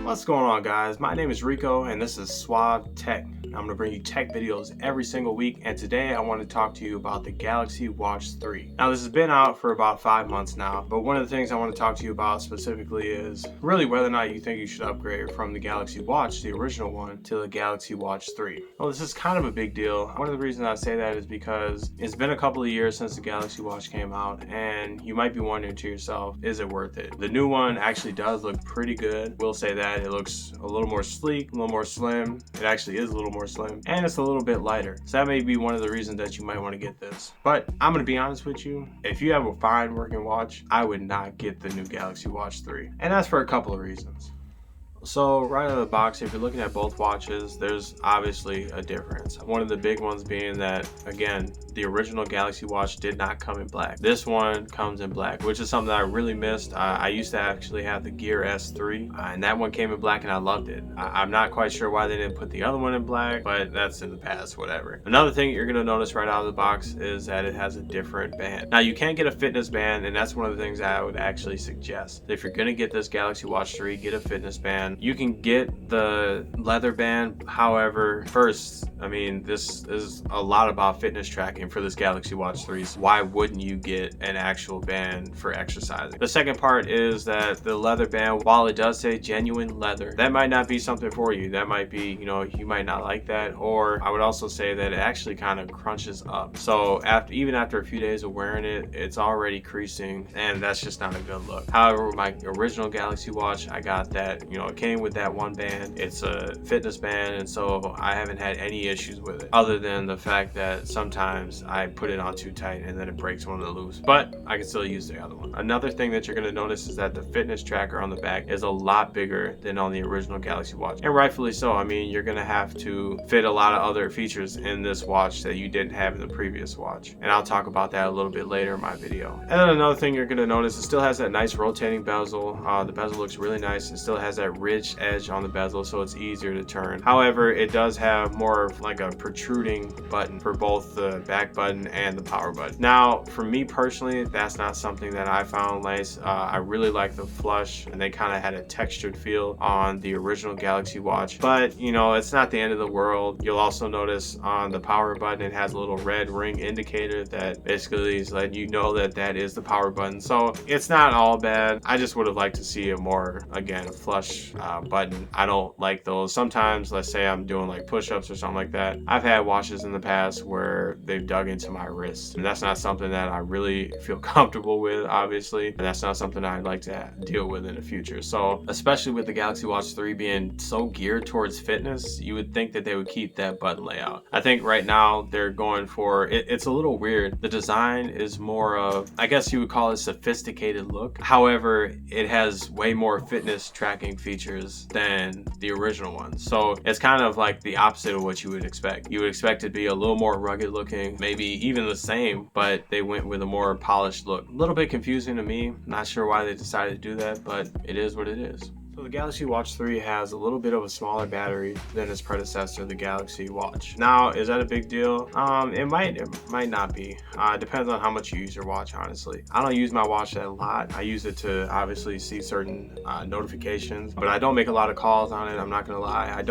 What's going on, guys? My name is Rico and this is Suave Tech. I'm going to bring you tech videos every single week, and today I want to talk to you about the Galaxy Watch 3. Now, this has been out for about 5 months now, but one of the things I want to talk to you about specifically is really whether or not you think you should upgrade from the Galaxy Watch, the original one, to the Galaxy Watch 3. Well, this is kind of a big deal. One of the reasons I say that is because it's been a couple of years since the Galaxy Watch came out, and you might be wondering to yourself, is it worth it? The new one actually does look pretty good. We'll say that. It looks a little more sleek, a little more slim. It actually is a little more slim, and it's a little bit lighter. So that may be one of the reasons that you might want to get this. But I'm going to be honest with you, if you have a fine working watch, I would not get the new Galaxy Watch 3. And that's for a couple of reasons. So right out of the box, if you're looking at both watches, there's obviously a difference. One of the big ones being that, again, the original Galaxy Watch did not come in black. This one comes in black, which is something that I really missed. I used to actually have the Gear S3, and that one came in black and I loved it. I'm not quite sure why they didn't put the other one in black, but that's in the past, whatever. Another thing you're gonna notice right out of the box is that it has a different band. Now, you can get a fitness band, and that's one of the things that I would actually suggest. If you're gonna get this Galaxy Watch 3, get a fitness band. You can get the leather band. However, first, I mean, this is a lot about fitness tracking for this Galaxy Watch 3. So why wouldn't you get an actual band for exercising? The second part is that the leather band, while it does say genuine leather, that might not be something for you. That might be, you might not like that. Or I would also say that it actually kind of crunches up. So even after a few days of wearing it, it's already creasing, and that's just not a good look. However, with my original Galaxy Watch, I got that, it came with that one band. It's a fitness band, and so I haven't had any issues with it, other than the fact that sometimes I put it on too tight and then it breaks one of the loops, but I can still use the other one. Another thing that you're going to notice is that the fitness tracker on the back is a lot bigger than on the original Galaxy Watch, and rightfully so. I mean, you're going to have to fit a lot of other features in this watch that you didn't have in the previous watch, and I'll talk about that a little bit later in my video. And then another thing you're going to notice, it still has that nice rotating bezel. The bezel looks really nice. It still has that ridged edge on the bezel, so it's easier to turn. However, it does have more of like a protruding button for both the back button and the power button. Now, for me personally, that's not something that I found nice. I really like the flush, and they kind of had a textured feel on the original Galaxy Watch, but it's not the end of the world. You'll also notice on the power button, it has a little red ring indicator that basically is letting you know that that is the power button. So it's not all bad. I just would have liked to see a more, again, flush button. I don't like those. Sometimes, let's say I'm doing like push-ups or something like that, I've had watches in the past where they've dug into my wrist, and that's not something that I really feel comfortable with, obviously, and that's not something I'd like to deal with in the future. So especially with the Galaxy Watch 3 being so geared towards fitness, you would think that they would keep that button layout. I think right now they're going for it's a little weird. The design is more of, I guess you would call it, sophisticated look. However, it has way more fitness tracking features than the original one. So it's kind of like the opposite of what you would expect. You would expect it to be a little more rugged looking, maybe even the same, but they went with a more polished look. A little bit confusing to me. Not sure why they decided to do that, but it is what it is. So the Galaxy Watch 3 has a little bit of a smaller battery than its predecessor, the Galaxy Watch. Now, is that a big deal? It might not be. It depends on how much you use your watch, honestly. I don't use my watch that a lot. I use it to obviously see certain notifications, but I don't make a lot of calls on it. I'm not gonna lie.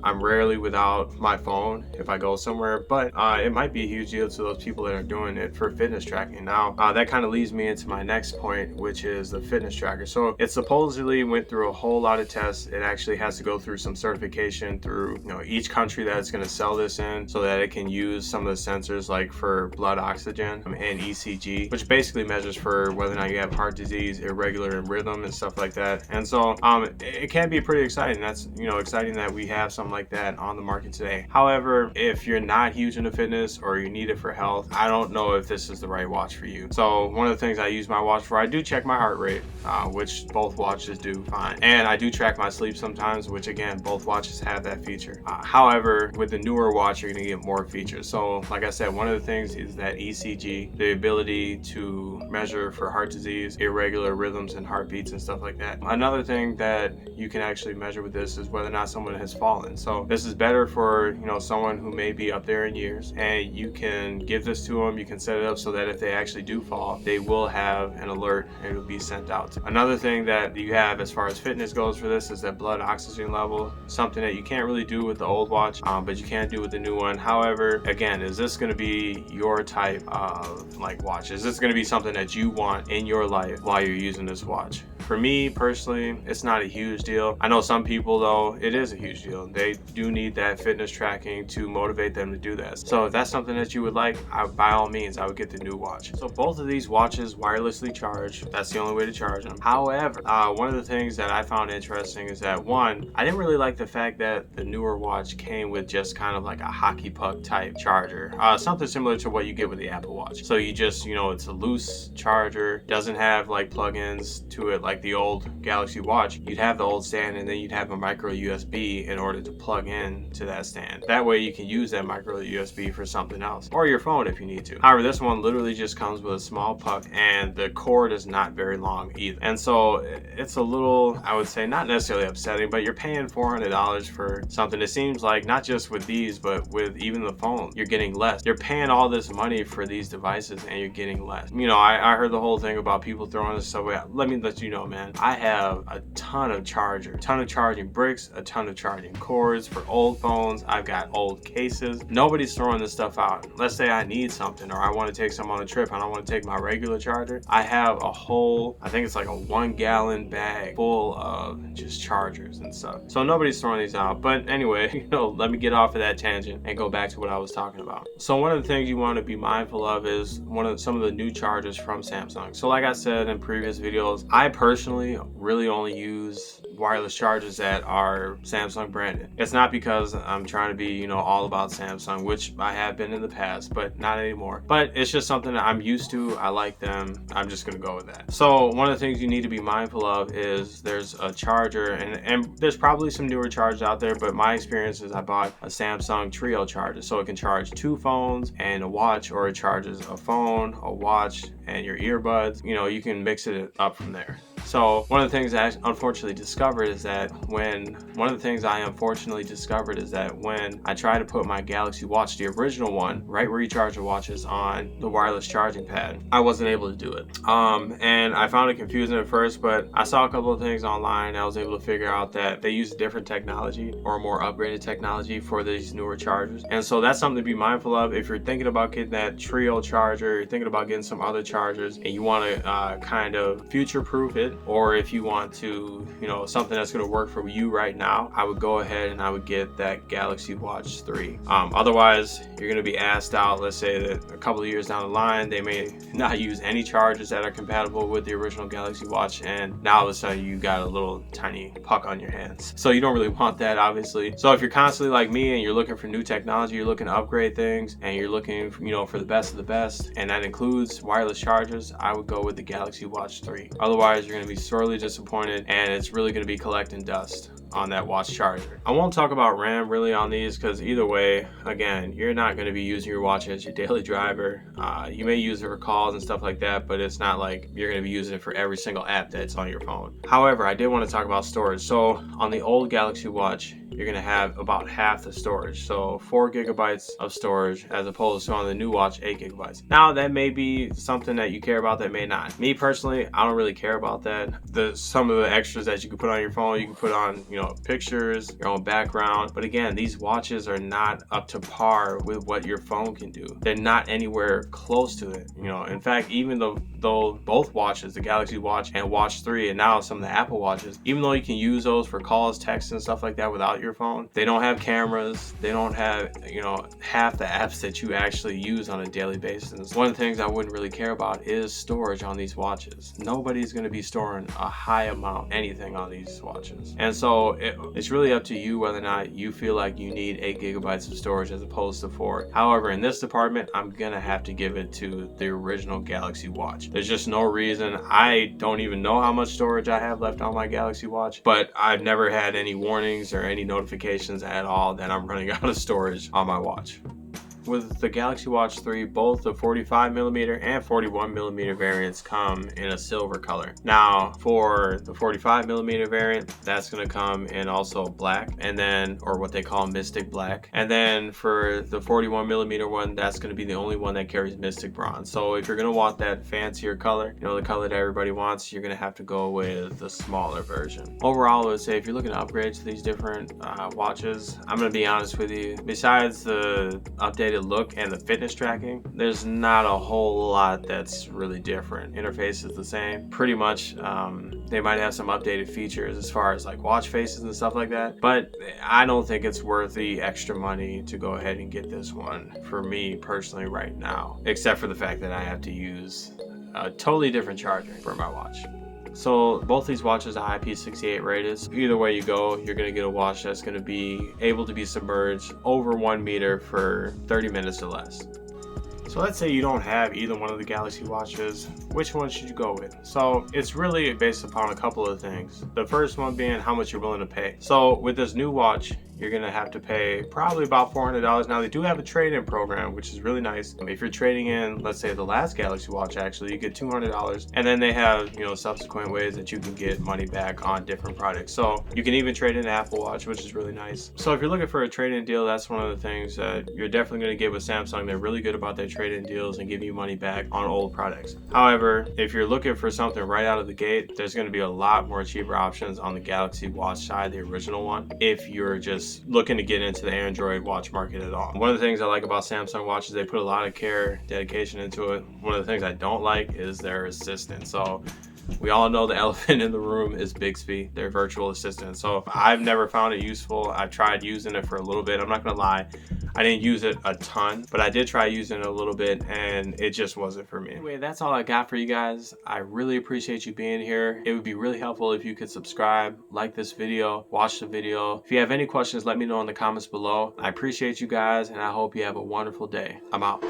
I'm rarely without my phone if I go somewhere, but it might be a huge deal to those people that are doing it for fitness tracking. Now, that kind of leads me into my next point, which is the fitness tracker. So it supposedly went through a whole lot of tests. It actually has to go through some certification through each country that it's going to sell this in, so that it can use some of the sensors like for blood oxygen and ECG, which basically measures for whether or not you have heart disease, irregular rhythm, and stuff like that. And so it can be pretty exciting. That's exciting that we have something like that on the market today. However, if you're not huge into fitness or you need it for health, I don't know if this is the right watch for you. So one of the things I use my watch for, I do check my heart rate, which both watches do fine. And I do track my sleep sometimes, which again, both watches have that feature. However, with the newer watch, you're gonna get more features. So like I said, one of the things is that ECG, the ability to measure for heart disease, irregular rhythms and heartbeats and stuff like that. Another thing that you can actually measure with this is whether or not someone has fallen. So this is better for, someone who may be up there in years, and you can give this to them. You can set it up so that if they actually do fall, they will have an alert and it will be sent out. Another thing that you have as far as as fitness goes for this is that blood oxygen level, something that you can't really do with the old watch, but you can do with the new one. However, again, is this going to be your type of like watch? Is this going to be something that you want in your life while you're using this watch? For me personally, it's not a huge deal. I know some people though, it is a huge deal. They do need that fitness tracking to motivate them to do that. So if that's something that you would like, by all means, I would get the new watch. So both of these watches wirelessly charge. That's the only way to charge them. However, one of the things that I found interesting is that one, I didn't really like the fact that the newer watch came with just kind of like a hockey puck type charger. Something similar to what you get with the Apple Watch. So you just, it's a loose charger, doesn't have like plug-ins to it like the old Galaxy Watch. You'd have the old stand and then you'd have a micro USB in order to plug in to that stand. That way you can use that micro USB for something else, or your phone if you need to. However, this one literally just comes with a small puck and the cord is not very long either. And so it's a little, I would say, not necessarily upsetting, but you're paying $400 for something. It seems like not just with these, but with even the phone, you're getting less. You're paying all this money for these devices and you're getting less. I heard the whole thing about people throwing this stuff away. Let me let you know, man, I have a ton of charging bricks, a ton of charging cords for old phones. I've got old cases. Nobody's throwing this stuff out. Let's say I need something or I want to take some on a trip and I want to take my regular charger. I have a whole, I think it's like a 1 gallon bag full of just chargers and stuff. So nobody's throwing these out. But anyway, let me get off of that tangent and go back to what I was talking about. So one of the things you want to be mindful of is some of the new chargers from Samsung. So like I said in previous videos, I personally really only use wireless chargers that are Samsung branded. It's not because I'm trying to be, all about Samsung, which I have been in the past, but not anymore. But it's just something that I'm used to. I like them. I'm just going to go with that. So one of the things you need to be mindful of is there's a charger, and there's probably some newer chargers out there, but my experience is I bought a Samsung Trio charger. So it can charge 2 phones and a watch, or it charges a phone, a watch, and your earbuds. You can mix it up from there. So one of the things I unfortunately discovered is that when I try to put my Galaxy Watch, the original one, right where you charge the watches, on the wireless charging pad, I wasn't able to do it. And I found it confusing at first, but I saw a couple of things online. I was able to figure out that they use different technology or more upgraded technology for these newer chargers. And so that's something to be mindful of. If you're thinking about getting that Trio charger, you're thinking about getting some other chargers, and you want to kind of future-proof it, or if you want to, something that's going to work for you right now, I would go ahead and I would get that Galaxy Watch 3. Otherwise, you're going to be asked out. Let's say that a couple of years down the line, they may not use any chargers that are compatible with the original Galaxy Watch, and now all of a sudden you got a little tiny puck on your hands. So you don't really want that, obviously. So if you're constantly like me and you're looking for new technology, you're looking to upgrade things, and you're looking, for the best of the best, and that includes wireless chargers, I would go with the Galaxy Watch 3. Otherwise, you're going to be sorely disappointed, and it's really going to be collecting dust on that watch charger. I won't talk about RAM really on these, because either way, again, you're not going to be using your watch as your daily driver. You may use it for calls and stuff like that, but it's not like you're going to be using it for every single app that's on your phone. However, I did want to talk about storage. So on the old Galaxy Watch, you're going to have about half the storage. So 4 gigabytes of storage, as opposed to on the new watch, 8 gigabytes. Now that may be something that you care about, that may not. Me personally, I don't really care about that. Some of the extras that you can put on your phone, you can put on, pictures, your own background. But again, these watches are not up to par with what your phone can do. They're not anywhere close to it. In fact, even though both watches, the Galaxy Watch and Watch 3, and now some of the Apple Watches, even though you can use those for calls, texts, and stuff like that without your phone, they don't have cameras. They don't have, half the apps that you actually use on a daily basis. One of the things I wouldn't really care about is storage on these watches. Nobody's going to be storing a high amount anything on these watches. And so it's really up to you whether or not you feel like you need 8 gigabytes of storage as opposed to 4. However, in this department, I'm going to have to give it to the original Galaxy Watch. There's just no reason. I don't even know how much storage I have left on my Galaxy Watch, but I've never had any warnings or any notifications at all that I'm running out of storage on my watch. with the Galaxy Watch 3, both the 45mm and 41mm variants come in a silver color. Now for the 45mm variant, that's going to come in also black, and then, or what they call Mystic Black. And then for the 41mm one, that's going to be the only one that carries Mystic Bronze. So if you're going to want that fancier color, you know, the color that everybody wants, you're going to have to go with the smaller version. Overall, I would say if you're looking to upgrade to these different watches, I'm going to be honest with you, besides the updated look and the fitness tracking, there's not a whole lot that's really different. Interface is the same pretty much. They might have some updated features as far as like watch faces and stuff like that, but I don't think it's worth the extra money to go ahead and get this one for me personally right now, except for the fact that I have to use a totally different charger for my watch. So both these watches are IP68 rated. Either way you go, you're going to get a watch that's going to be able to be submerged over 1 meter for 30 minutes or less. So let's say you don't have either one of the Galaxy watches, which one should you go with? So it's really based upon a couple of things. The first one being how much you're willing to pay. So with this new watch, you're gonna have to pay probably about $400. Now they do have a trade-in program, which is really nice. If you're trading in, let's say the last Galaxy Watch, actually, you get $200, and then they have, you know, subsequent ways that you can get money back on different products. So you can even trade in an Apple Watch, which is really nice. So if you're looking for a trade-in deal, that's one of the things that you're definitely gonna get with Samsung. They're really good about their trade-in deals and giving you money back on old products. However, if you're looking for something right out of the gate, there's gonna be a lot more cheaper options on the Galaxy Watch side, the original one, if you're just looking to get into the Android watch market at all. One of the things I like about Samsung watches, they put a lot of care, dedication into it. One of the things I don't like is their assistant. So we all know the elephant in the room is Bixby, their virtual assistant. So I've never found it useful. I've tried using it for a little bit. I'm not gonna lie, I didn't use it a ton, but I did try using it a little bit and it just wasn't for me. Anyway, that's all I got for you guys. I really appreciate you being here. It would be really helpful if you could subscribe, like this video, watch the video. If you have any questions, let me know in the comments below. I appreciate you guys and I hope you have a wonderful day. I'm out.